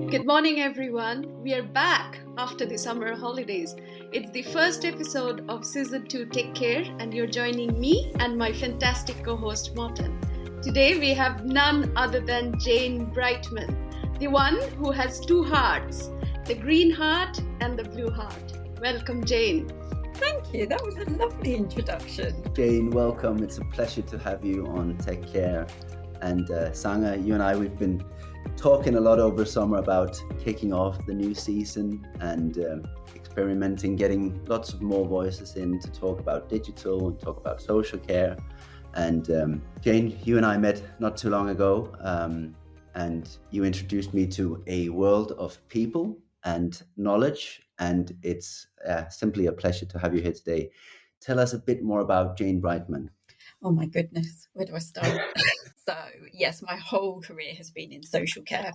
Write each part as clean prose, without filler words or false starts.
Good morning, everyone. We are back after the summer holidays. It's the first episode of Season 2 Take Care, and you're joining me and my fantastic co-host Morten. Today we have none other than Jane Brightman, the one who has two hearts, the green heart and the blue heart. Welcome, Jane. Thank you. That was a lovely introduction. Jane, welcome. It's a pleasure to have you on Take Care. And Sanga, you and I, we've been talking a lot over summer about kicking off the new season and experimenting, getting lots of more voices in to talk about digital and talk about social care. And Jane, you and I met not too long ago, and you introduced me to a world of people and knowledge, and it's simply a pleasure to have you here today. Tell us a bit more about Jane Brightman. Oh my goodness, where do I start? So yes, my whole career has been in social care.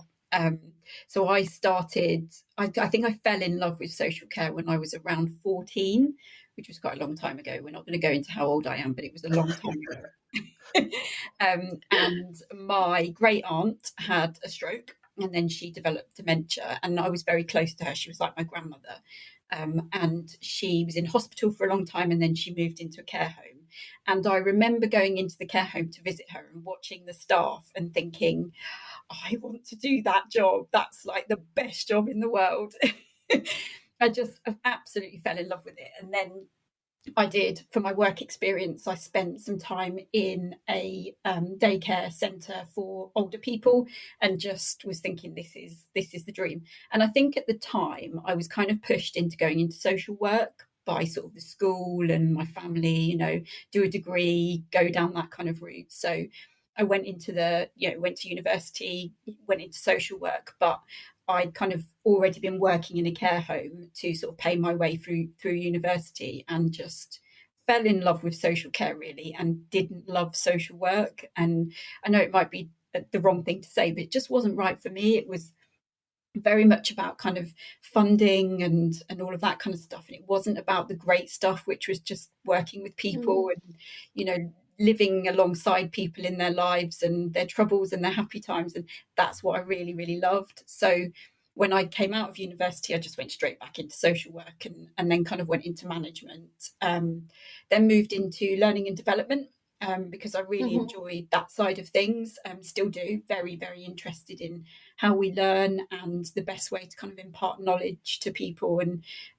So I started, I think I fell in love with social care when I was around 14, which was quite a long time ago. We're not going to go into how old I am, but it was a long time ago. And my great aunt had a stroke, and then she developed dementia, and I was very close to her. She was like my grandmother. And she was in hospital for a long time, and then she moved into a care home. And I remember going into the care home to visit her and watching the staff and thinking, I want to do that job. That's like the best job in the world. I just absolutely fell in love with it. And then I did, for my work experience, I spent some time in a daycare centre for older people, and just was thinking, this is the dream. And I think at the time I was kind of pushed into going into social work by sort of the school and my family, do a degree, go down that kind of route. So I went into went to university, went into social work, but I'd kind of already been working in a care home to sort of pay my way through university, and just fell in love with social care really, and didn't love social work. And I know it might be the wrong thing to say, but it just wasn't right for me. It was very much about kind of funding and all of that kind of stuff. And it wasn't about the great stuff, which was just working with people and, living alongside people in their lives and their troubles and their happy times. And that's what I really, really loved. So when I came out of university, I just went straight back into social work and then kind of went into management, then moved into learning and development. Because I really enjoyed that side of things, still do, very, very interested in how we learn and the best way to kind of impart knowledge to people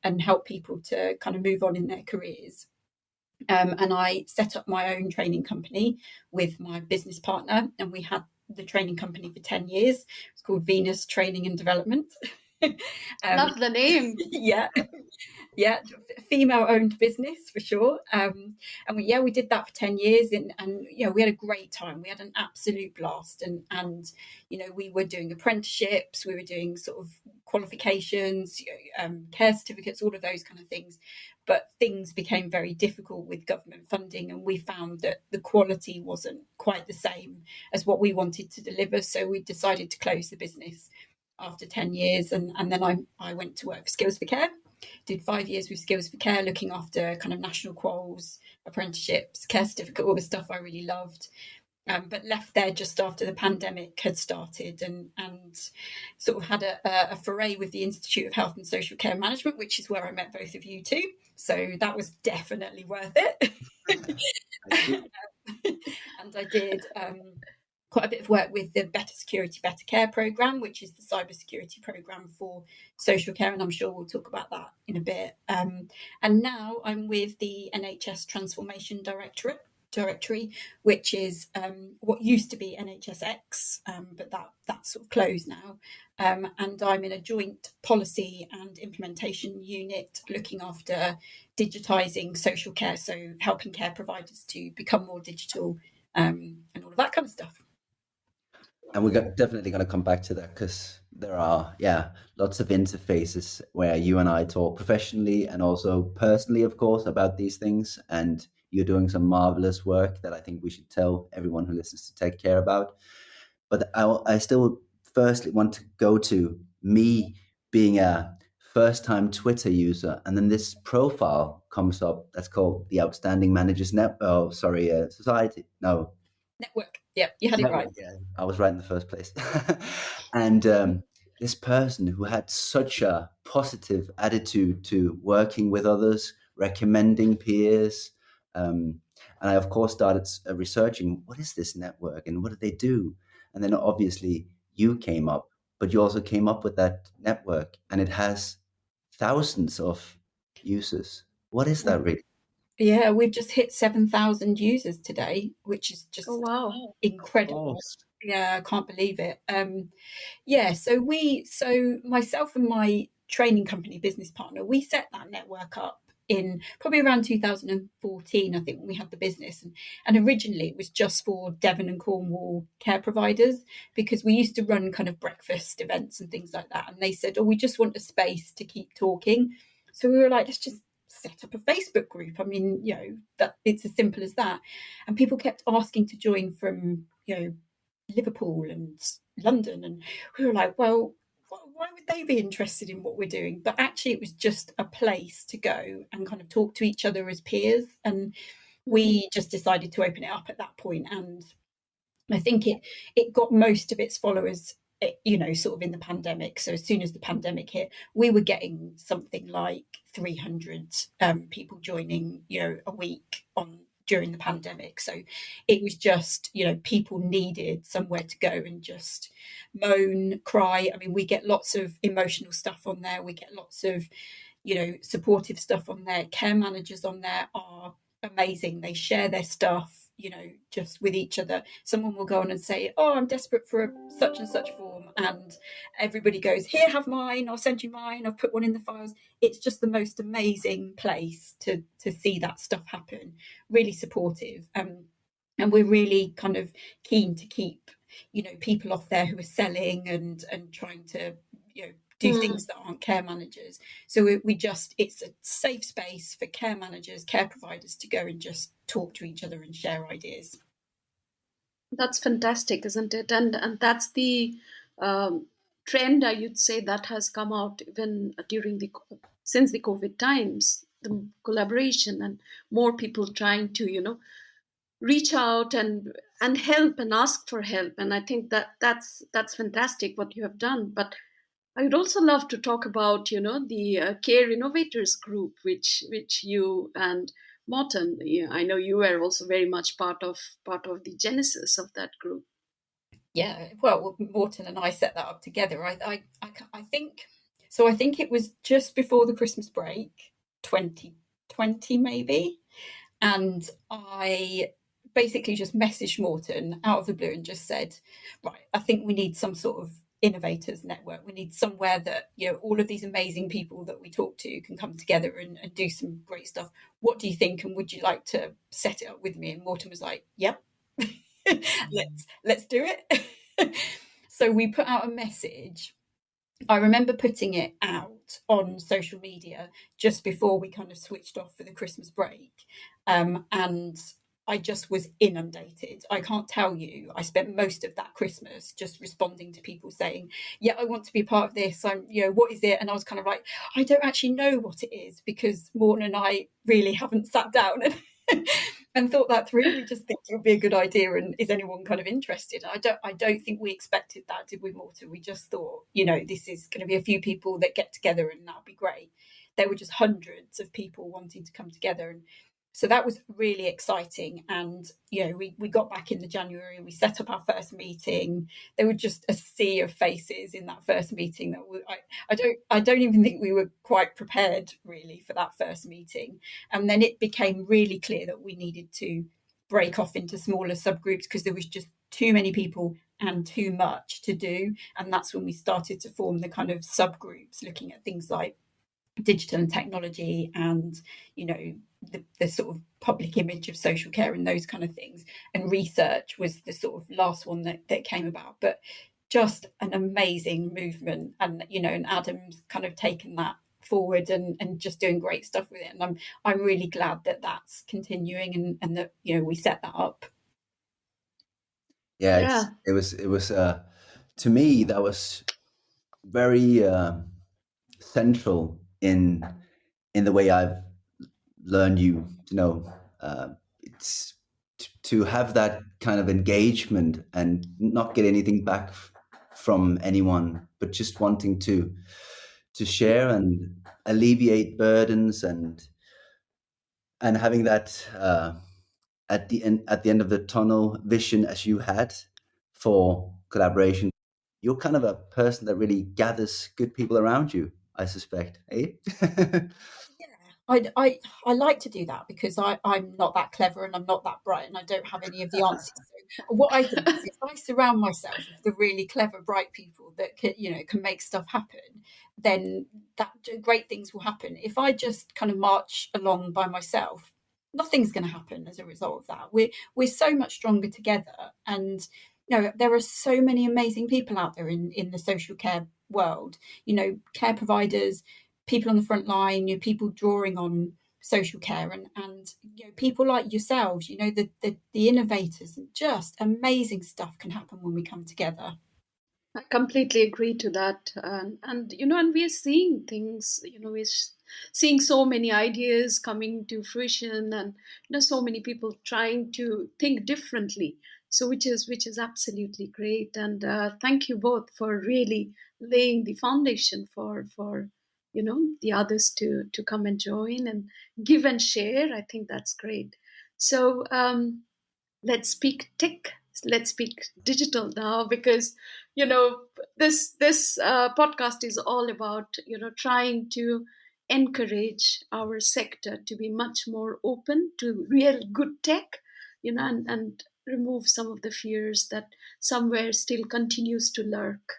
and help people to kind of move on in their careers. And I set up my own training company with my business partner, and we had the training company for 10 years. It's called Venus Training and Development. Love the name. Yeah, female-owned business for sure. And we did that for 10 years, and we had a great time. We had an absolute blast, and we were doing apprenticeships, we were doing sort of qualifications, care certificates, all of those kind of things. But things became very difficult with government funding, and we found that the quality wasn't quite the same as what we wanted to deliver. So we decided to close the business after 10 years. And then I went to work for Skills for Care, did 5 years with Skills for Care, looking after kind of national quals, apprenticeships, care certificate, all the stuff I really loved. But left there just after the pandemic had started, and sort of had a foray with the Institute of Health and Social Care Management, which is where I met both of you two. So that was definitely worth it. And I did quite a bit of work with the Better Security, Better Care programme, which is the cybersecurity programme for social care, and I'm sure we'll talk about that in a bit. And now I'm with the NHS Transformation Directory, which is what used to be NHSX, but that's sort of closed now. And I'm in a joint policy and implementation unit looking after digitising social care, so helping care providers to become more digital, and all of that kind of stuff. And we're definitely going to come back to that, because there are, lots of interfaces where you and I talk professionally and also personally, of course, about these things. And you're doing some marvelous work that I think we should tell everyone who listens to Take Care about. But I still firstly want to go to me being a first-time Twitter user, and then this profile comes up that's called the Outstanding Managers Society. No. Network. Yeah, you had it right. Yeah, I was right in the first place. And this person who had such a positive attitude to working with others, recommending peers. And I, of course, started researching, what is this network and what do they do? And then obviously you came up, but you also came up with that network, and it has thousands of users. What is that really? Yeah, we've just hit 7,000 users today, which is just Oh, wow. incredible. Yeah, I can't believe it. So myself and my training company business partner, we set that network up in probably around 2014, I think, when we had the business. And originally it was just for Devon and Cornwall care providers, because we used to run kind of breakfast events and things like that. And they said, oh, we just want a space to keep talking. So we were like, let's just set up a Facebook group. I mean, that it's as simple as that. And people kept asking to join from, Liverpool and London. And we were like, well, why would they be interested in what we're doing? But actually, it was just a place to go and kind of talk to each other as peers. And we just decided to open it up at that point. And I think it got most of its followers, sort of in the pandemic. So as soon as the pandemic hit, we were getting something like 300 people joining, a week during the pandemic. So it was just, people needed somewhere to go and just moan, cry. I mean, we get lots of emotional stuff on there. We get lots of, supportive stuff on there. Care managers on there are amazing. They share their stuff, just with each other. Someone will go on and say, oh, I'm desperate for a such and such form. And everybody goes, here, have mine. I'll send you mine. I've put one in the files. It's just the most amazing place to see that stuff happen. Really supportive. And we're really kind of keen to keep, people off there who are selling and trying to, do things that aren't care managers. So it's a safe space for care managers, care providers to go and just talk to each other and share ideas. That's fantastic, isn't it? And that's the trend, I would say, that has come out even since the COVID times, the collaboration and more people trying to, reach out and help and ask for help. And I think that's fantastic what you have done. But I would also love to talk about, the Care Innovators Group, which you and Morton, I know you were also very much part of the genesis of that group. Yeah, well, Morton and I set that up together. I think so. I think it was just before the Christmas break, 2020 maybe, and I basically just messaged Morton out of the blue and just said, right, I think we need some sort of innovators network. We need somewhere that, all of these amazing people that we talk to can come together and do some great stuff. What do you think? And would you like to set it up with me? And Morton was like, yep, let's do it. So we put out a message. I remember putting it out on social media just before we kind of switched off for the Christmas break. And I just was inundated. I can't tell you. I spent most of that Christmas just responding to people saying, yeah, I want to be part of this. What is it? And I was kind of like, I don't actually know what it is, because Morton and I really haven't sat down and thought that through. We just think it would be a good idea. And is anyone kind of interested? I don't think we expected that, did we, Morton? We just thought, this is going to be a few people that get together and that'll be great. There were just hundreds of people wanting to come together. And so that was really exciting. And, we got back in the January, we set up our first meeting. There were just a sea of faces in that first meeting that I don't even think we were quite prepared really for that first meeting. And then it became really clear that we needed to break off into smaller subgroups, because there was just too many people and too much to do. And that's when we started to form the kind of subgroups, looking at things like digital and technology and, the sort of public image of social care and those kind of things. And research was the sort of last one that came about. But just an amazing movement. And, and Adam's kind of taken that forward and just doing great stuff with it. And I'm really glad that that's continuing and that, we set that up. Yeah, it was to me, that was very central in the way I've learned you to know. It's to have that kind of engagement and not get anything back from anyone, but just wanting to share and alleviate burdens, and having that at the end of the tunnel vision as you had for collaboration. You're kind of a person that really gathers good people around you, I suspect, eh? I like to do that because I'm not that clever and I'm not that bright and I don't have any of the answers. So what I think is if I surround myself with the really clever, bright people that can make stuff happen, then that great things will happen. If I just kind of march along by myself, nothing's going to happen as a result of that. We're so much stronger together, and there are so many amazing people out there in the social care world. Care providers, people on the front line, people drawing on social care, and people like yourselves, the innovators, and just amazing stuff can happen when we come together. I completely agree to that, and we are seeing things. We're seeing so many ideas coming to fruition, and so many people trying to think differently. So which is absolutely great, and thank you both for really laying the foundation for the others to come and join and give and share. I think that's great. So let's speak tech, let's speak digital now, because this podcast is all about trying to encourage our sector to be much more open to real good tech, and remove some of the fears that somewhere still continues to lurk.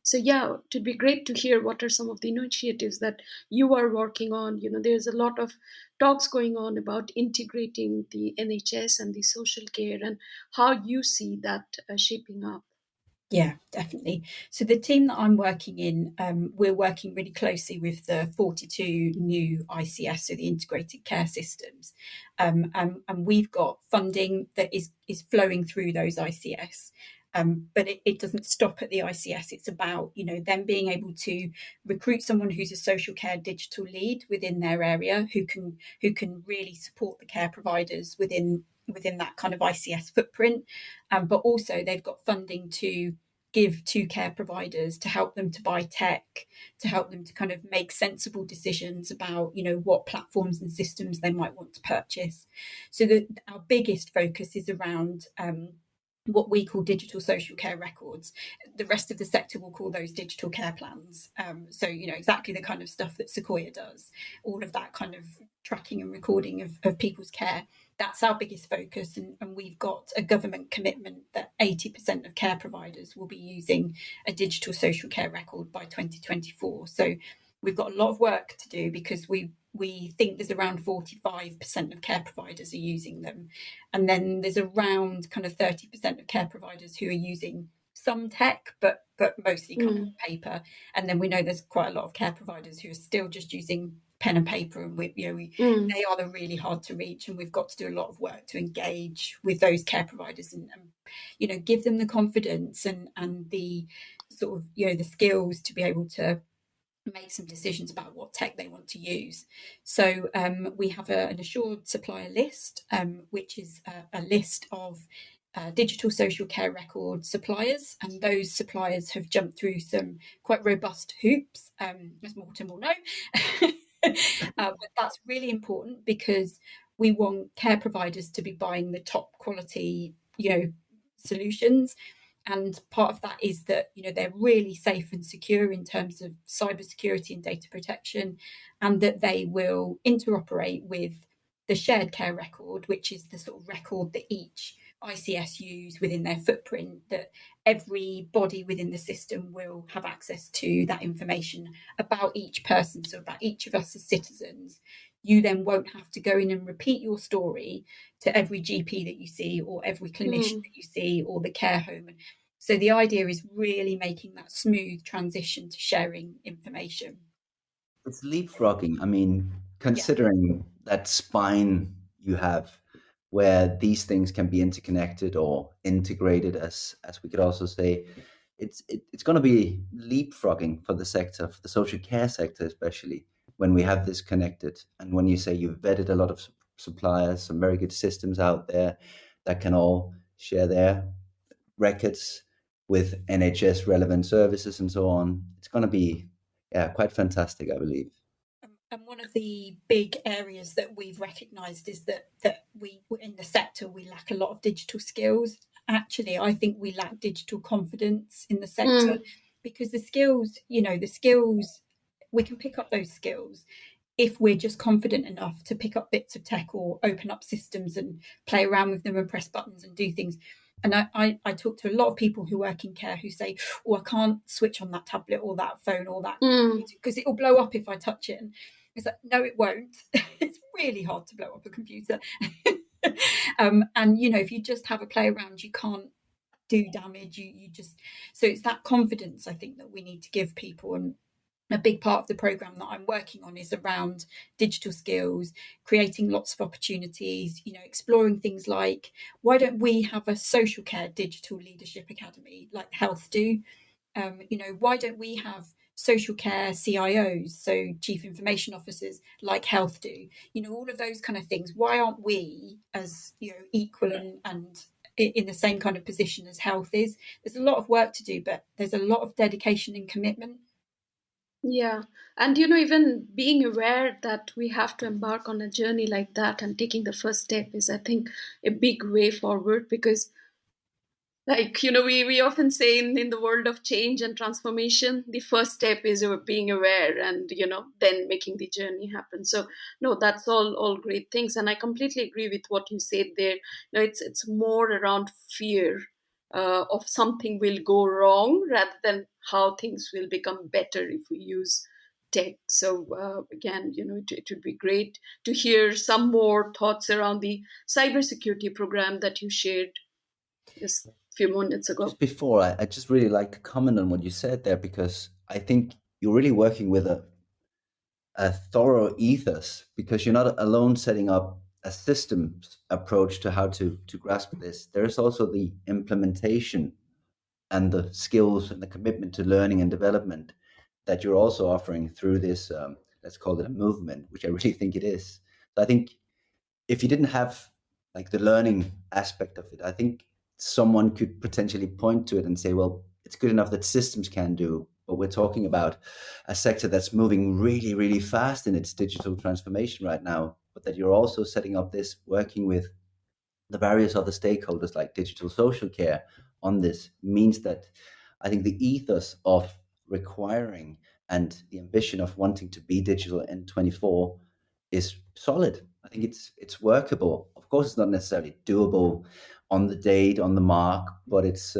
So yeah, it'd be great to hear what are some of the initiatives that you are working on. There's a lot of talks going on about integrating the NHS and the social care, and how you see that shaping up. Yeah, definitely. So the team that I'm working in, we're working really closely with the 42 new ICS, so the integrated care systems, and we've got funding that is flowing through those ICS. But it doesn't stop at the ICS. It's about them being able to recruit someone who's a social care digital lead within their area, who can really support the care providers within that kind of ICS footprint. But also they've got funding to give to care providers to help them to buy tech, to help them to kind of make sensible decisions about what platforms and systems they might want to purchase. So our biggest focus is around what we call digital social care records. The rest of the sector will call those digital care plans. So exactly the kind of stuff that Sequoia does, all of that kind of tracking and recording of people's care. That's our biggest focus, and we've got a government commitment that 80% of care providers will be using a digital social care record by 2024. So we've got a lot of work to do, because we think there's around 45% of care providers are using them, and then there's around kind of 30% of care providers who are using some tech, but mostly kind of paper. And then we know there's quite a lot of care providers who are still just using pen and paper, and they are really hard to reach, and we've got to do a lot of work to engage with those care providers and give them the confidence and the sort of the skills to be able to make some decisions about what tech they want to use. So we have an assured supplier list, which is a list of digital social care record suppliers, and those suppliers have jumped through some quite robust hoops, as Morten will know. But that's really important, because we want care providers to be buying the top quality solutions. And part of that is that they're really safe and secure in terms of cybersecurity and data protection, and that they will interoperate with the shared care record, which is the sort of record that each ICS use within their footprint, that everybody within the system will have access to that information about each person, so about each of us as citizens. You then won't have to go in and repeat your story to every GP that you see, or every clinician that you see, or the care home. So the idea is really making that smooth transition to sharing information. It's leapfrogging. I mean, considering that spine you have, where these things can be interconnected or integrated, as we could also say, it's going to be leapfrogging for the sector, for the social care sector, especially when we have this connected. And when you say you've vetted a lot of suppliers, some very good systems out there that can all share their records, with NHS relevant services and so on. It's going to be quite fantastic, I believe. And one of the big areas that we've recognised is that we in the sector we lack a lot of digital skills. Actually, I think we lack digital confidence in the sector because the skills we can pick up those skills if we're just confident enough to pick up bits of tech or open up systems and play around with them and press buttons and do things. And I talk to a lot of people who work in care who say, "Oh, I can't switch on that tablet or that phone or that because it'll blow up if I touch it." And it's like, no, it won't. It's really hard to blow up a computer. And if you just have a play around, you can't do damage. You just so it's that confidence I think that we need to give people. And a big part of the program that I'm working on is around digital skills, creating lots of opportunities, exploring things like, why don't we have a social care digital leadership academy like Health do? Why don't we have social care CIOs, so chief information officers, like Health do? All of those kind of things. Why aren't we as equal and in the same kind of position as Health is? There's a lot of work to do, but there's a lot of dedication and commitment. Yeah. And, even being aware that we have to embark on a journey like that and taking the first step is, I think, a big way forward because, we often say in the world of change and transformation, the first step is being aware and, then making the journey happen. So, no, that's all great things. And I completely agree with what you said there. It's more around fear of something will go wrong rather than how things will become better if we use tech. So again, it would be great to hear some more thoughts around the cybersecurity program that you shared just a few minutes ago. Just before, I just really like to comment on what you said there, because I think you're really working with a thorough ethos, because you're not alone setting up a systems approach to how to grasp this. There's also the implementation and the skills and the commitment to learning and development that you're also offering through this, let's call it a movement, which I really think it is. So I think if you didn't have like the learning aspect of it, I think someone could potentially point to it and say, well, it's good enough that systems can do, but we're talking about a sector that's moving really, really fast in its digital transformation right now, but that you're also setting up this, working with the various other stakeholders like digital social care on this, means that I think the ethos of requiring and the ambition of wanting to be digital in 24 is solid. I think it's workable. Of course, it's not necessarily doable on the date, on the mark, but it's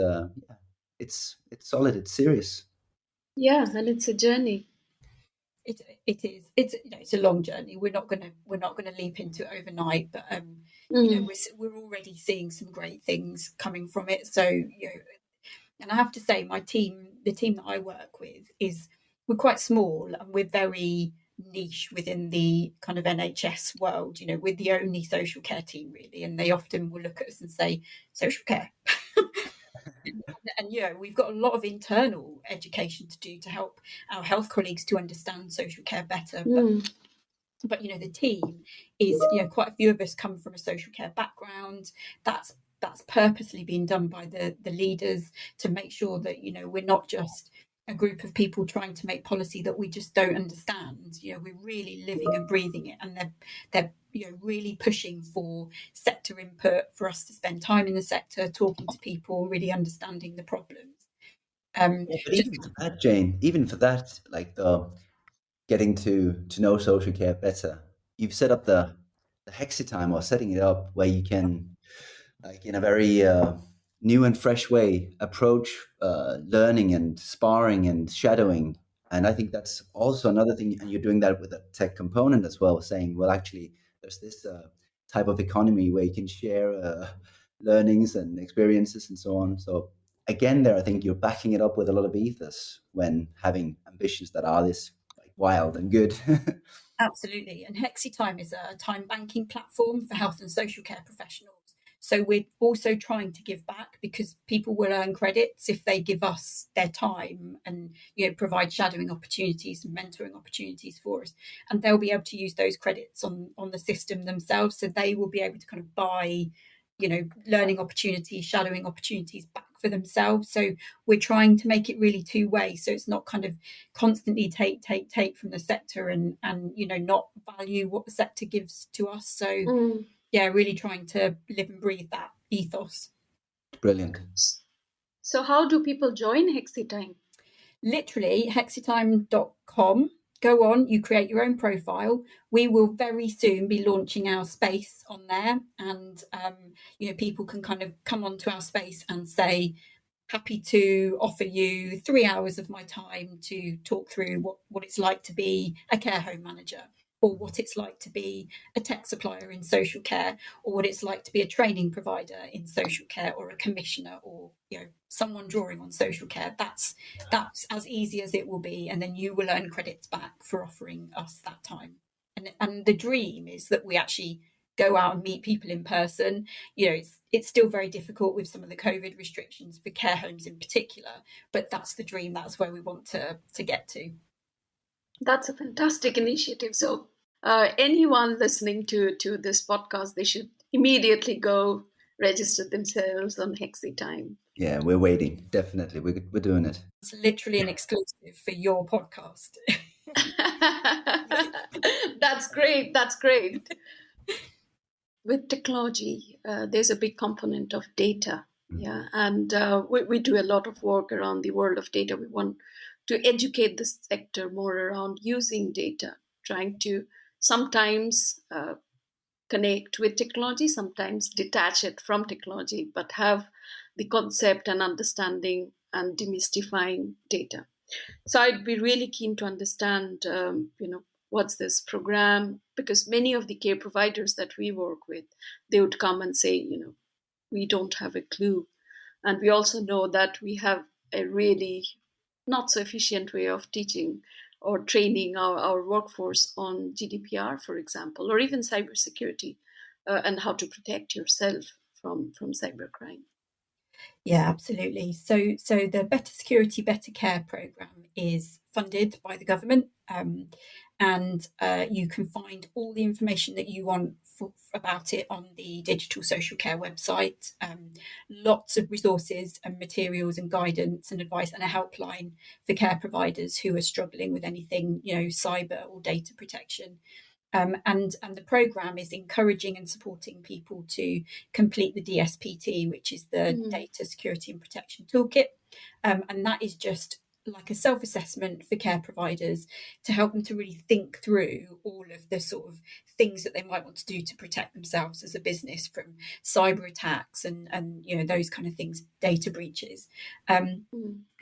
solid. It's serious. Yeah, and it's a journey. It is. It's a long journey. We're not gonna leap into it overnight, but we're already seeing some great things coming from it. So and I have to say, the team that I work with we're quite small and we're very niche within the kind of NHS world. We're the only social care team really, and they often will look at us and say, social care. And we've got a lot of internal education to do to help our health colleagues to understand social care better. But the team is, quite a few of us come from a social care background. That's purposely being done by the leaders to make sure that we're not just a group of people trying to make policy that we just don't understand. We're really living and breathing it, and they're really pushing for sector input, for us to spend time in the sector, talking to people, really understanding the problems. But even for that, Jane, even for that, like the getting to know social care better, you've set up the hexi time, or setting it up where you can, like in a very new and fresh way, approach learning and sparring and shadowing. And I think that's also another thing, and you're doing that with a tech component as well, saying, well, actually, there's this type of economy where you can share learnings and experiences and so on. So again, there, I think you're backing it up with a lot of ethos when having ambitions that are this like wild and good. Absolutely. And HexiTime is a time banking platform for health and social care professionals. So we're also trying to give back, because people will earn credits if they give us their time and provide shadowing opportunities and mentoring opportunities for us. And they'll be able to use those credits on the system themselves. So they will be able to kind of buy learning opportunities, shadowing opportunities back for themselves. So we're trying to make it really two-way. So it's not kind of constantly take from the sector and not value what the sector gives to us. So really trying to live and breathe that ethos. Brilliant. So how do people join HexiTime? Literally, hexitime.com. Go on, you create your own profile. We will very soon be launching our space on there, and people can kind of come onto our space and say, happy to offer you 3 hours of my time to talk through what it's like to be a care home manager, or what it's like to be a tech supplier in social care, or what it's like to be a training provider in social care, or a commissioner, or someone drawing on social care. That's as easy as it will be, and then you will earn credits back for offering us that time. And the dream is that we actually go out and meet people in person. It's still very difficult with some of the COVID restrictions for care homes in particular, but that's the dream. That's where we want to get to. That's a fantastic initiative. So anyone listening to this podcast, they should immediately go register themselves on HexiTime. Yeah, we're waiting. Definitely. We're doing it. It's literally an exclusive for your podcast. That's great. That's great. With technology, there's a big component of data. Yeah. And we do a lot of work around the world of data. We want to educate the sector more around using data, trying to sometimes connect with technology, sometimes detach it from technology, but have the concept and understanding and demystifying data. So I'd be really keen to understand, what's this program? Because many of the care providers that we work with, they would come and say, we don't have a clue. And we also know that we have a really not so efficient way of teaching or training our workforce on GDPR, for example, or even cybersecurity and how to protect yourself from cybercrime. Yeah, absolutely. So the Better Security, Better Care programme is funded by the government, and you can find all the information that you want about it on the Digital Social Care website. Lots of resources and materials and guidance and advice, and a helpline for care providers who are struggling with anything, cyber or data protection. And the programme is encouraging and supporting people to complete the DSPT, which is the Data Security and Protection Toolkit. And that is just like a self-assessment for care providers to help them to really think through all of the sort of things that they might want to do to protect themselves as a business from cyber attacks and those kind of things, data breaches.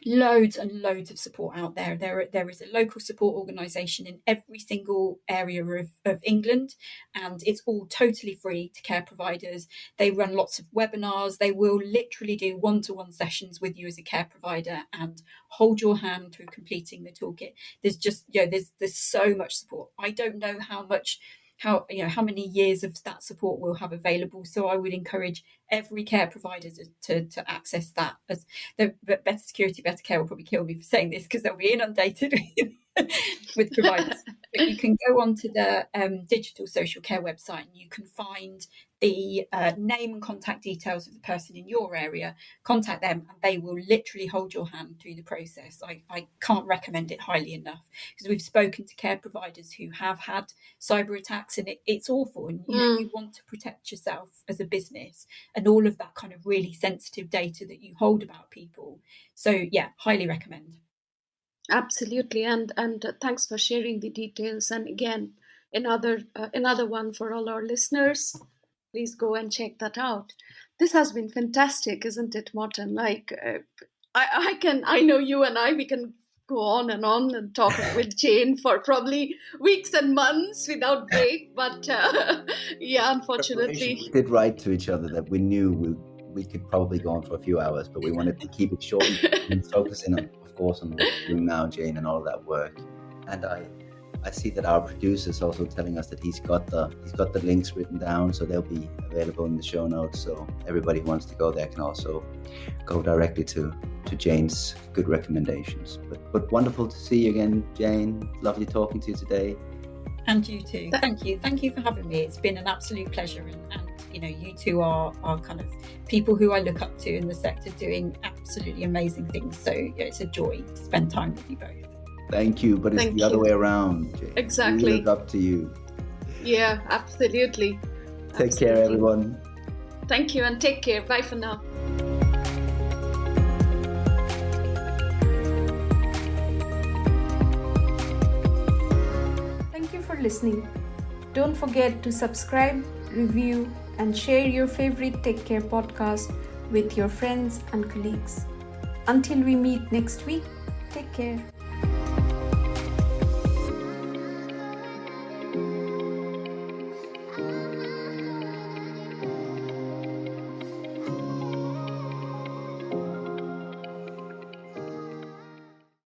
Loads and loads of support out there. There is a local support organisation in every single area of England, and it's all totally free to care providers. They run lots of webinars. They will literally do one-to-one sessions with you as a care provider and hold your hand through completing the toolkit. There's just there's so much support. I don't know how many years of that support we'll have available. So I would encourage every care provider to access that. As the Better Security, Better Care will probably kill me for saying this because they'll be inundated with providers. But you can go onto the Digital Social Care website and you can find the name and contact details of the person in your area. Contact them and they will literally hold your hand through the process. I can't recommend it highly enough because we've spoken to care providers who have had cyber attacks and it's awful. And you want to protect yourself as a business and all of that kind of really sensitive data that you hold about people. So yeah, highly recommend. Absolutely, and thanks for sharing the details. And again, another one for all our listeners. Please go and check that out. This has been fantastic, isn't it, Morten? Like, I know you and we can go on and talk with Jane for probably weeks and months without break. But yeah, unfortunately, we did write to each other that we knew we could probably go on for a few hours, but we wanted to keep it short and focus in on, of course, on what you're doing now, Jane, and all of that work. And I see that our producer is also telling us that he's got the links written down, so they'll be available in the show notes. So everybody who wants to go there can also go directly to Jane's good recommendations. But wonderful to see you again, Jane. Lovely talking to you today. And you too. Thank you for having me. It's been an absolute pleasure, and you two are kind of people who I look up to in the sector, doing absolutely amazing things. So it's a joy to spend time with you both. Thank you, but it's Thank the other you. way around, Jay. Exactly. We look up to you. Yeah, absolutely. Take care, everyone. Thank you, and take care. Bye for now. Thank you for listening. Don't forget to subscribe, review, and share your favorite Take Care podcast with your friends and colleagues. Until we meet next week, take care.